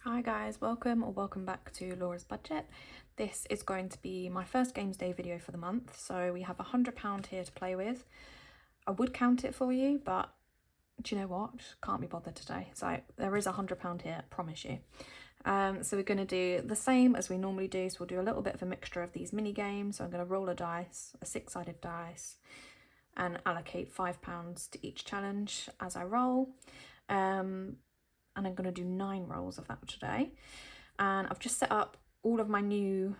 Hi guys, welcome back to Laura's Budget. This is going to be my first games day video for the month. So we have £100 here to play with. I would count it for you, but do you know what? Can't be bothered today. So there is £100 here, I promise you. So we're going to do the same as we normally do. So we'll do a little bit of a mixture of these mini games. So I'm going to roll a dice, a 6-sided dice, and allocate £5 to each challenge as I roll. And I'm going to do 9 rolls of that today. And I've just set up all of my new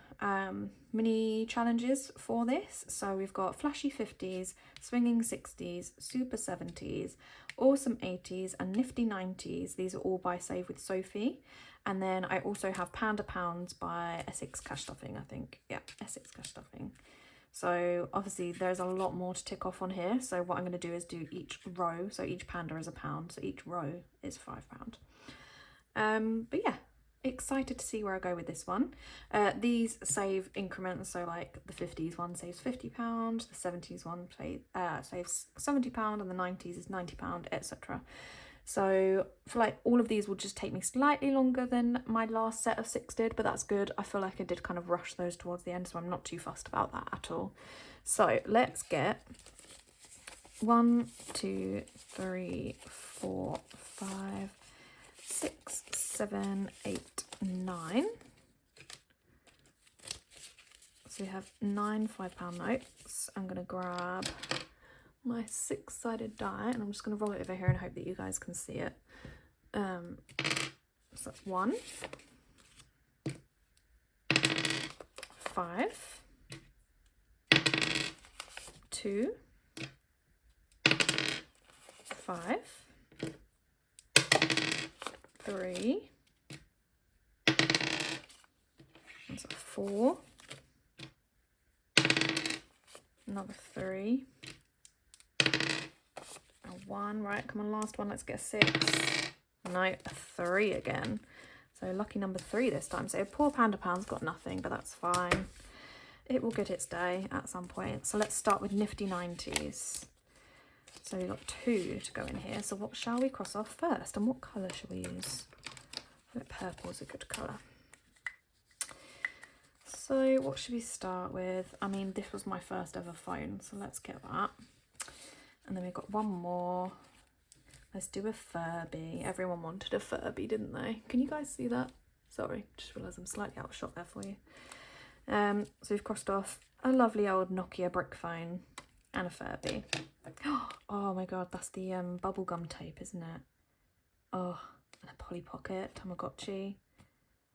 mini challenges for this. So we've got Flashy 50s, Swinging 60s, Super 70s, Awesome 80s and Nifty 90s. These are all by Save with Sophie. And then I also have Panda Pounds by Essex Cash Stuffing, I think. Yeah, Essex Cash Stuffing. So obviously there's a lot more to tick off on here. So what I'm going to do is do each row. So each panda is £1. So each row is £5. But yeah, excited to see where I go with this one. These save increments. So like the 50s one saves £50, the 70s one saves £70, and the 90s is £90, etc. So for like all of these will just take me slightly longer than my last set of 6 did, but that's good. I feel like I did kind of rush those towards the end, so I'm not too fussed about that at all. So let's get 1, 2, 3, 4, 5, 6, 7, 8, 9. So we have 9 £5 notes. I'm going to grab my 6-sided die and I'm just going to roll it over here and hope that you guys can see it. So that's 1, 5, 2, 5, 3, that's a 4, another 3, a 1, right, come on, last one, let's get a 6, no, a 3 again, so lucky number 3 this time. So poor Panda Pound's got nothing, but that's fine, it will get its day at some point. So let's start with Nifty 90s. So we've got 2 to go in here. So what shall we cross off first? And what colour shall we use? I think purple is a good colour. So what should we start with? I mean, this was my first ever phone, so let's get that. And then we've got one more. Let's do a Furby. Everyone wanted a Furby, didn't they? Can you guys see that? Sorry, just realised I'm slightly out of shot there for you. So we've crossed off a lovely old Nokia brick phone and a Furby. Oh my god, that's the bubblegum tape, isn't it? Oh, and a Polly Pocket, Tamagotchi.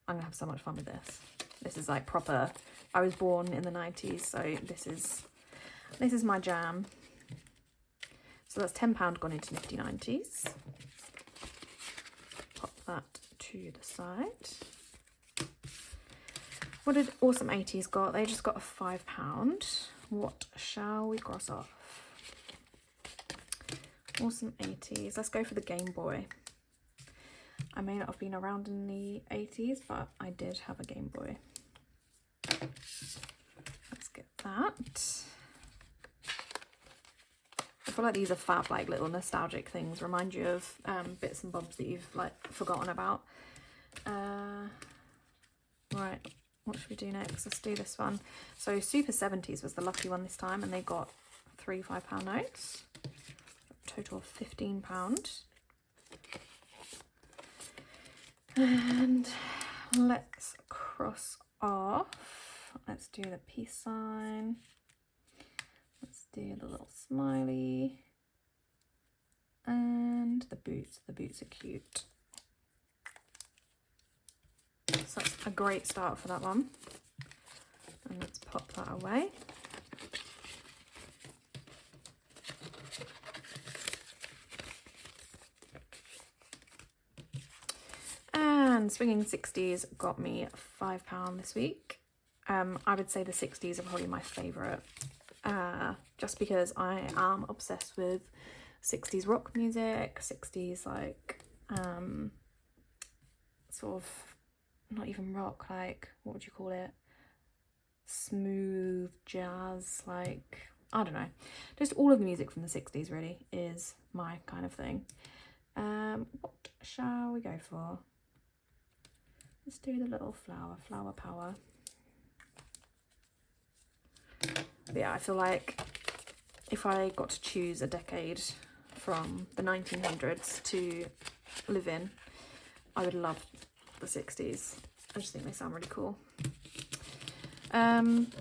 I'm gonna have so much fun with this. This is like proper, I was born in the 90s, so this is my jam. So that's £10 gone into Nifty 90s. Pop that to the side. What did Awesome 80s got? They just got a £5. What shall we cross off? Awesome 80s. Let's go for the Game Boy. I may not have been around in the 80s, but I did have a Game Boy. Let's get that. I feel like these are fab, like little nostalgic things. Remind you of bits and bobs that you've like forgotten about. Right. What should we do next? Let's do this one. So Super 70s was the lucky one this time, and they got 3 £5 notes. Total of £15. And let's cross off. Let's do the peace sign. Let's do the little smiley. And the boots. The boots are cute. So that's a great start for that one. And let's pop that away. And Swinging 60s got me £5 this week. I would say the 60s are probably my favourite. Just because I am obsessed with 60s rock music, 60s like sort of not even rock, like what would you call it, smooth jazz, like I don't know, just all of the music from the 60s really is my kind of thing. What shall we go for? Let's do the little flower power. But yeah, I feel like if I got to choose a decade from the 1900s to live in, I would love the 60s. I just think they sound really cool. And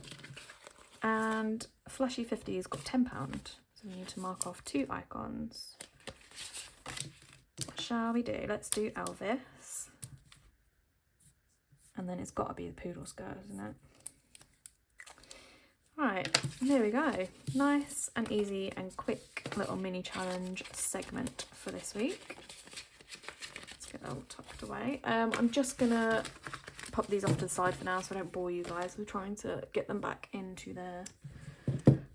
Flashy 50's got £10, so we need to mark off 2 icons. Shall we do? Let's do Elvis. And then it's got to be the poodle skirt, isn't it? Right, there we go. Nice and easy and quick little mini challenge segment for this week. Let's get that all tucked away. I'm just gonna pop these off to the side for now so I don't bore you guys. We're trying to get them back into their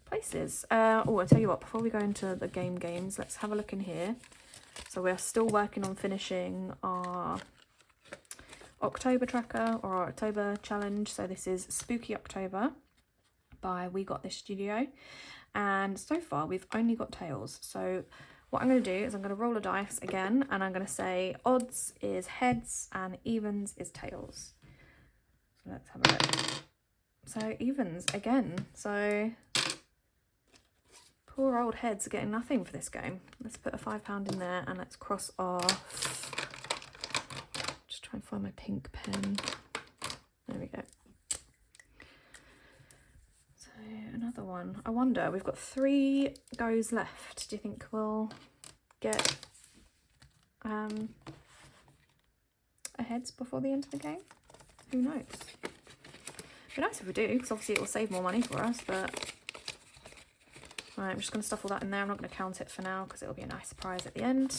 places. Oh, I'll tell you what, before we go into the games, let's have a look in here. So we're still working on finishing our October tracker or our October challenge. So this is Spooky October by We Got This Studio, and so far we've only got tails. So what I'm going to do is I'm going to roll a dice again, and I'm going to say odds is heads and evens is tails. So let's have a look. So evens again. So poor old heads are getting nothing for this game. Let's put a £5 in there and let's cross off. Just try and find my pink pen. There we go. So another one. I wonder, we've got 3 goes left. Do you think we'll get a heads before the end of the game? Who knows? It'd be nice if we do, because obviously it will save more money for us, but right, I'm just going to stuff all that in there. I'm not going to count it for now because it'll be a nice surprise at the end.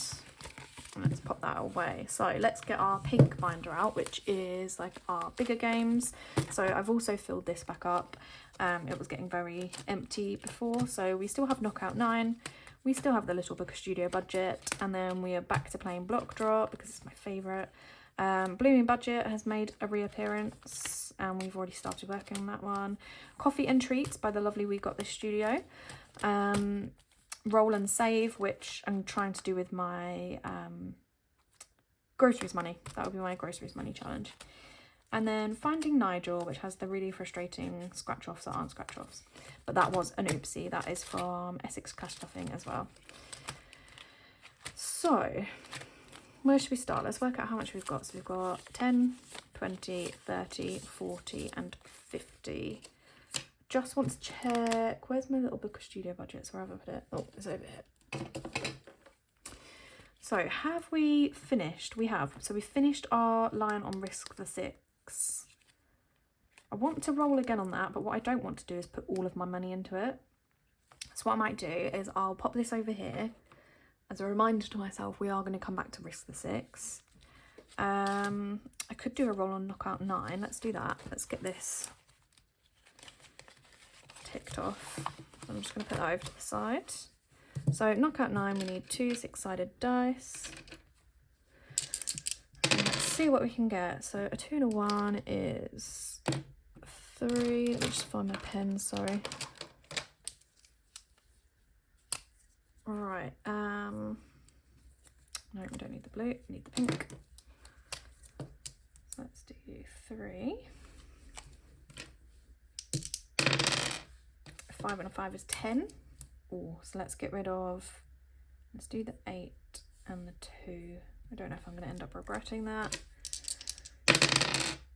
And let's pop that away. So let's get our pink binder out, which is like our bigger games. So I've also filled this back up. It was getting very empty before. So we still have Knockout 9. We still have the Little Book of Studio Budget. And then we are back to playing Block Drop because it's my favourite. Blooming Budget has made a reappearance and we've already started working on that one. Coffee and Treats by the lovely We Got This Studio. Roll and Save, which I'm trying to do with my groceries money. That would be my groceries money challenge. And then Finding Nigel, which has the really frustrating scratch offs that aren't scratch offs, but that was an oopsie. That is from Essex Cash Stuffing as well. So where should we start? Let's work out how much we've got. So we've got 10, 20, 30, 40 and 50. Just want to check, where's my Little Book of Studio Budgets? Where have I put it? Oh, it's over here. So have we finished? We have. So we finished our line on Risk the 6. I want to roll again on that, but what I don't want to do is put all of my money into it. So what I might do is I'll pop this over here as a reminder to myself we are going to come back to Risk the 6. I could do a roll on Knockout 9. Let's do that. Let's get this ticked off. I'm just going to put that over to the side. So Knockout 9, we need 2 6-sided dice. And let's see what we can get. So a 2 and a 1 is 3. Let me just find my pen, sorry. Right, no, we don't need the blue, we need the pink. So let's do 3. 5 and a 5 is 10. Oh, so let's get rid of, let's do the 8 and the 2. I don't know if I'm going to end up regretting that.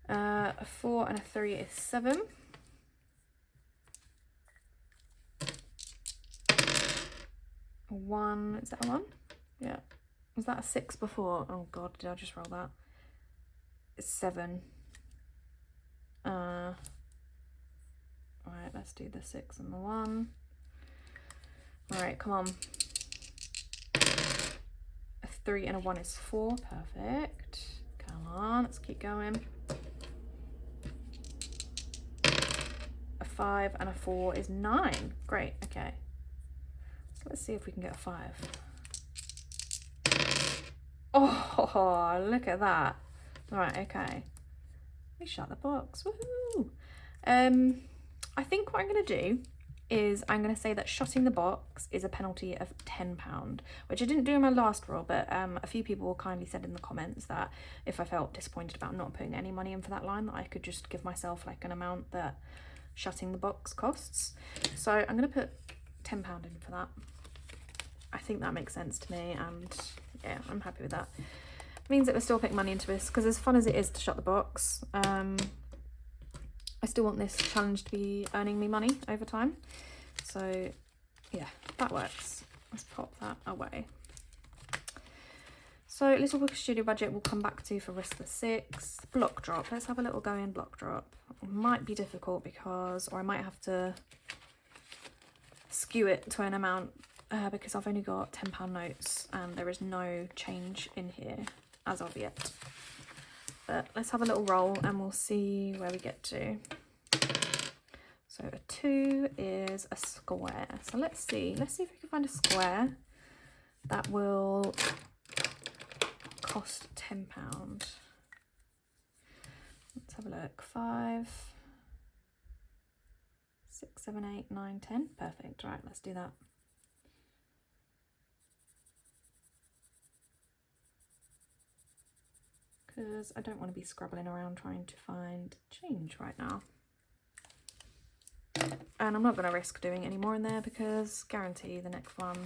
A 4 and a 3 is 7. A 1, is that a 1? Yeah. Was that a 6 before? Oh god, did I just roll that? It's 7. Alright, let's do the 6 and the 1. Alright, come on. A 3 and a 1 is 4. Perfect. Come on, let's keep going. A 5 and a 4 is 9. Great, okay. So let's see if we can get a 5. Oh, look at that. Alright, okay. Let me shut the box. Woohoo! I think what I'm going to do is I'm going to say that shotting the box is a penalty of £10, which I didn't do in my last roll, but a few people kindly said in the comments that if I felt disappointed about not putting any money in for that line, that I could just give myself like an amount that shutting the box costs. So I'm going to put £10 in for that. I think that makes sense to me, and yeah, I'm happy with that. It means that we're still putting money into this, because as fun as it is to shut the box, I still want this challenge to be earning me money over time. So yeah, that works. Let's pop that away. So Little Book Studio budget we'll come back to for Risk the Six. Block drop. Let's have a little go in block drop. It might be difficult because, or I might have to skew it to an amount because I've only got £10 notes and there is no change in here as of yet. But let's have a little roll and we'll see where we get to. So a 2 is a square. So let's see if we can find a square that will cost £10. Let's have a look. 5, 6, 7, 8, 9, 10. Perfect. Right, let's do that. Because I don't want to be scrabbling around trying to find change right now. And I'm not going to risk doing any more in there because guarantee the next one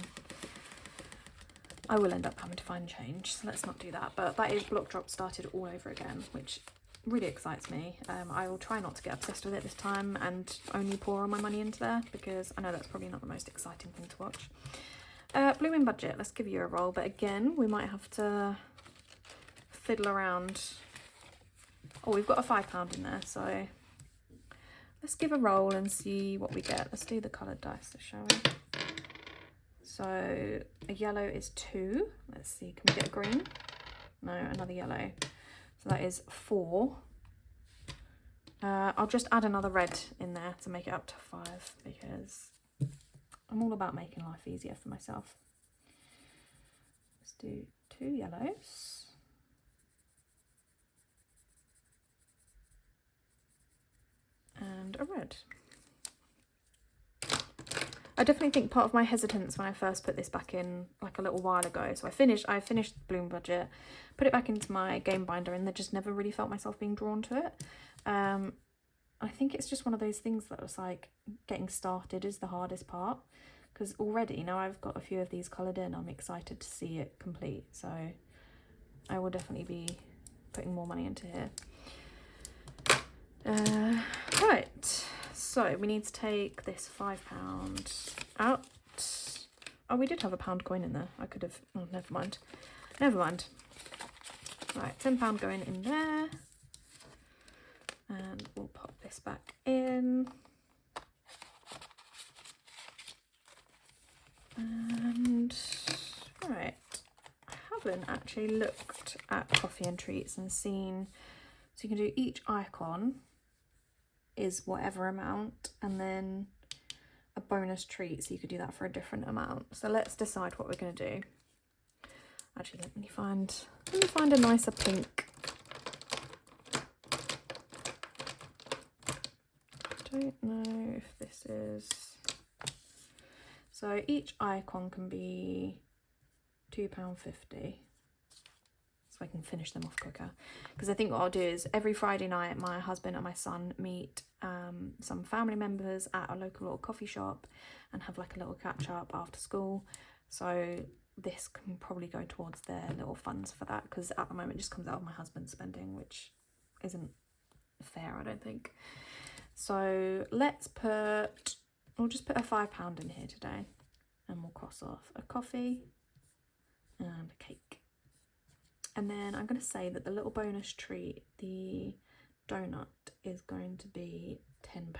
I will end up having to find change. So let's not do that. But that is block drop started all over again, which really excites me. I will try not to get obsessed with it this time and only pour all my money into there because I know that's probably not the most exciting thing to watch. Blooming budget, let's give you a roll. But again, we might have to fiddle around. Oh, we've got a £5 in there, so let's give a roll and see what we get. Let's do the coloured dice, shall we? So a yellow is 2. Let's see, can we get a green? No, another yellow. So that is 4. I'll just add another red in there to make it up to 5 because I'm all about making life easier for myself. Let's do 2 yellows. And a red. I definitely think part of my hesitance when I first put this back in like a little while ago, so I finished the Bloom budget, put it back into my game binder and then just never really felt myself being drawn to it. I think it's just one of those things that was like getting started is the hardest part, because already now I've got a few of these coloured in, I'm excited to see it complete, so I will definitely be putting more money into here. Right, so we need to take this £5 out. Oh, we did have a £1 coin in there. I could have, oh, never mind. Right, £10 going in there. And we'll pop this back in. And, right, I haven't actually looked at coffee and treats and seen, so you can do each icon is whatever amount and then a bonus treat, so you could do that for a different amount. So let's decide what we're going to do. Actually, let me find a nicer pink. Don't know if this is, so each icon can be £2.50. So I can finish them off quicker, because I think what I'll do is every Friday night my husband and my son meet some family members at a local little coffee shop and have like a little catch up after school, so this can probably go towards their little funds for that, because at the moment it just comes out of my husband's spending, which isn't fair, I don't think. So we'll just put a £5 in here today and we'll cross off a coffee and a cake. And then I'm going to say that the little bonus treat, the donut, is going to be £10.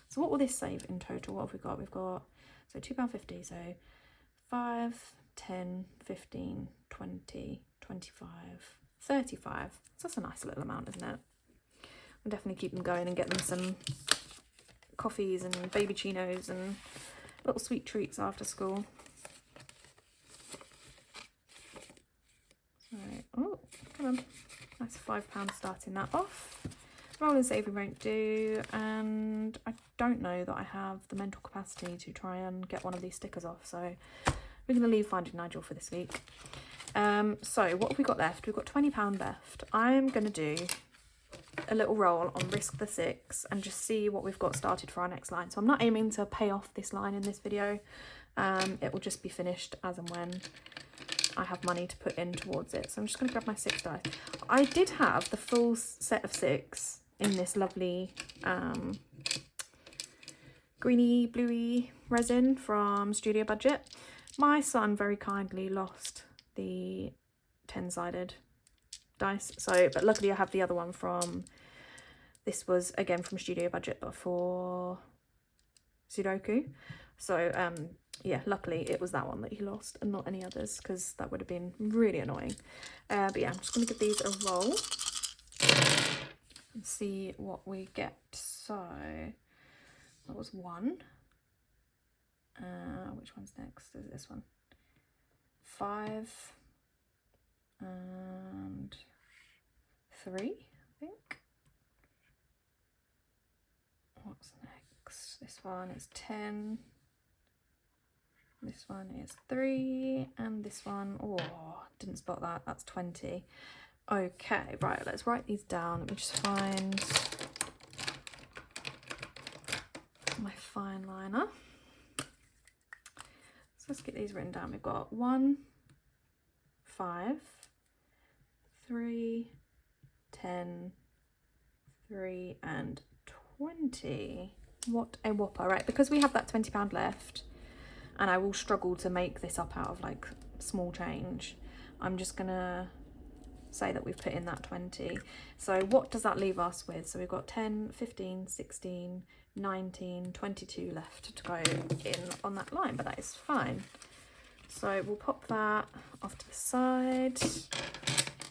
So what will this save in total? What have we got? We've got, so £2.50, so 5, 10, 15, 20, 25, 35. So that's a nice little amount, isn't it? I'll definitely keep them going and get them some coffees and baby chinos and little sweet treats after school. Right. Oh, come on. That's £5 starting that off. rolling saving won't do, and I don't know that I have the mental capacity to try and get one of these stickers off, so we're going to leave Finding Nigel for this week. So what have we got left? We've got £20 left. I'm going to do a little roll on Risk the 6 and just see what we've got started for our next line. So I'm not aiming to pay off this line in this video. It will just be finished as and when I have money to put in towards it. So I'm just going to grab my 6 dice. I did have the full set of 6 in this lovely greeny bluey resin from Studio Budget. My son very kindly lost the 10-sided dice, so but luckily I have the other one from, this was again from Studio Budget but for Sudoku. So yeah, luckily it was that one that he lost and not any others, because that would have been really annoying. But yeah, I'm just going to give these a roll and see what we get. So that was 1. Which one's next? Is this one? 5 and 3, I think. What's next? This one is 10. This one is 3, and this one, oh, didn't spot that, that's 20. Okay, right, let's write these down. Let me just find my fine liner. So let's get these written down. We've got 1, 5, 3, 10, 3, and 20. What a whopper. Right, because we have that £20 left, and I will struggle to make this up out of like small change, I'm just gonna say that we've put in that 20. So what does that leave us with? So we've got 10, 15, 16, 19, 22 left to go in on that line, but that is fine. So we'll pop that off to the side,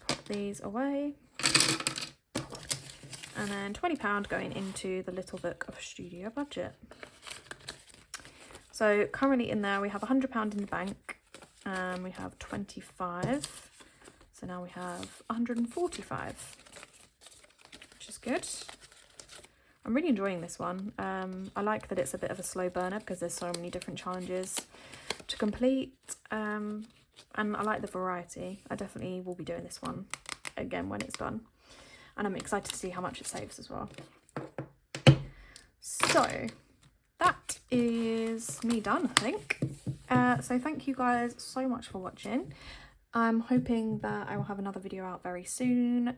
pop these away, and then £20 going into the little book of Studio Budget. So currently in there we have £100 in the bank, and we have 25. So now we have 145, which is good. I'm really enjoying this one. I like that it's a bit of a slow burner because there's so many different challenges to complete, and I like the variety. I definitely will be doing this one again when it's done, and I'm excited to see how much it saves as well. So that is me done, I think. So thank you guys so much for watching. I'm hoping that I will have another video out very soon.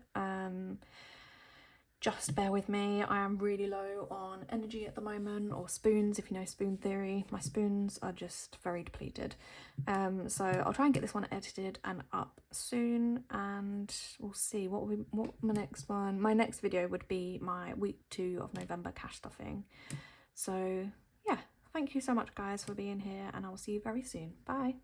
Just bear with me. I am really low on energy at the moment, or spoons, if you know spoon theory. My spoons are just very depleted. So I'll try and get this one edited and up soon, and we'll see what my next one. My next video would be my week 2 of November cash stuffing. So yeah, thank you so much guys for being here, and I will see you very soon. Bye.